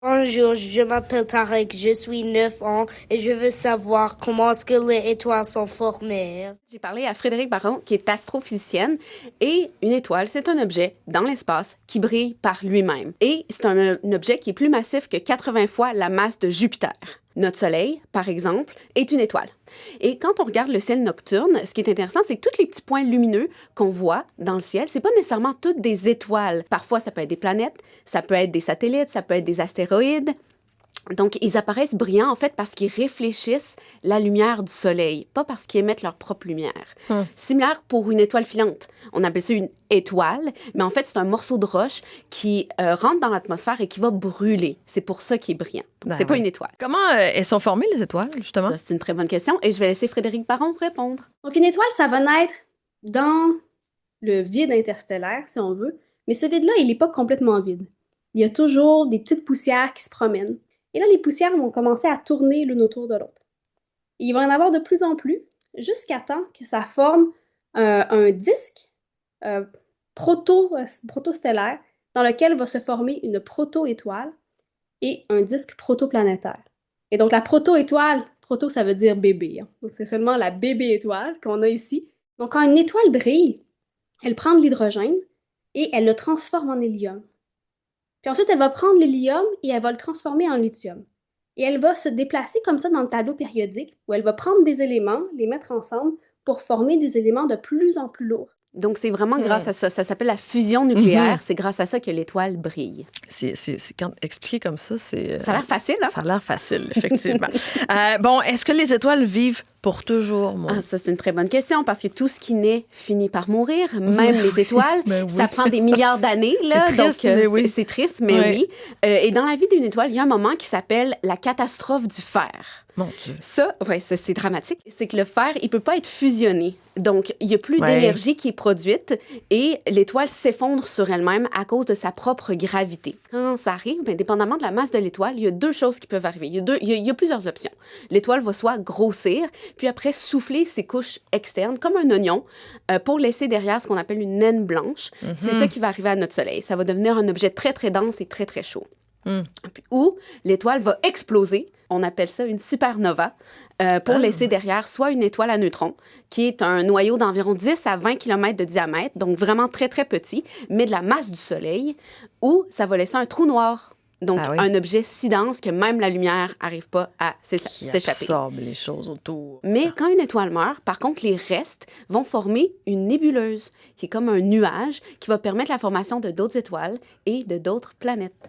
Bonjour, je m'appelle Tarek, je suis 9 ans et je veux savoir comment est-ce que les étoiles sont formées. J'ai parlé à Frédéric Baron, qui est astrophysicienne, et une étoile, c'est un objet dans l'espace qui brille par lui-même. Et c'est un objet qui est plus massif que 80 fois la masse de Jupiter. Notre Soleil, par exemple, est une étoile. Et quand on regarde le ciel nocturne, ce qui est intéressant, c'est que tous les petits points lumineux qu'on voit dans le ciel, c'est pas nécessairement toutes des étoiles. Parfois, ça peut être des planètes, ça peut être des satellites, ça peut être des astéroïdes. Donc, ils apparaissent brillants, en fait, parce qu'ils réfléchissent la lumière du soleil, pas parce qu'ils émettent leur propre lumière. Similaire pour une étoile filante. On appelle ça une étoile, mais en fait, c'est un morceau de roche qui rentre dans l'atmosphère et qui va brûler. C'est pour ça qu'il est brillant. Donc, c'est pas une étoile. Comment elles sont formées, les étoiles, justement? Ça, c'est une très bonne question et je vais laisser Frédéric Baron répondre. Donc, une étoile, ça va naître dans le vide interstellaire, si on veut, mais ce vide-là, il n'est pas complètement vide. Il y a toujours des petites poussières qui se promènent. Et là, les poussières vont commencer à tourner l'une autour de l'autre. Et il va y en avoir de plus en plus, jusqu'à temps que ça forme un disque protostellaire dans lequel va se former une proto-étoile et un disque protoplanétaire. Et donc, la proto-étoile, proto, ça veut dire bébé. Donc, c'est seulement la bébé-étoile qu'on a ici. Donc, quand une étoile brille, elle prend de l'hydrogène et elle le transforme en hélium. Puis ensuite, elle va prendre l'hélium et elle va le transformer en lithium. Et elle va se déplacer comme ça dans le tableau périodique où elle va prendre des éléments, les mettre ensemble pour former des éléments de plus en plus lourds. Donc, c'est vraiment grâce à ça. Ça s'appelle la fusion nucléaire. C'est grâce à ça que l'étoile brille. C'est quand expliqué comme ça, c'est... Ça a l'air facile, hein? Ça a l'air facile, effectivement. Bon, est-ce que les étoiles vivent pour toujours, moi? Ah, ça, c'est une très bonne question parce que tout ce qui naît finit par mourir, même les étoiles. Ça prend des milliards d'années, là. Triste, donc, c'est triste, mais oui. Et dans la vie d'une étoile, il y a un moment qui s'appelle la catastrophe du fer. Mon Dieu. Ça, c'est dramatique. C'est que le fer, il peut pas être fusionné. Donc, il n'y a plus d'énergie qui est produite et l'étoile s'effondre sur elle-même à cause de sa propre gravité. Quand ça arrive, bien, dépendamment de la masse de l'étoile, il y a deux choses qui peuvent arriver. Il y a plusieurs options. L'étoile va soit grossir, puis après souffler ses couches externes, comme un oignon, pour laisser derrière ce qu'on appelle une naine blanche. C'est ça qui va arriver à notre Soleil. Ça va devenir un objet très, très dense et très, très chaud. Ou l'étoile va exploser. On appelle ça une supernova, pour laisser derrière soit une étoile à neutrons, qui est un noyau d'environ 10 à 20 km de diamètre, donc vraiment très, très petit, mais de la masse du Soleil, ou ça va laisser un trou noir. Donc, un objet si dense que même la lumière n'arrive pas à s'échapper. Qui absorbe les choses autour. Mais quand une étoile meurt, par contre, les restes vont former une nébuleuse, qui est comme un nuage, qui va permettre la formation de d'autres étoiles et de d'autres planètes.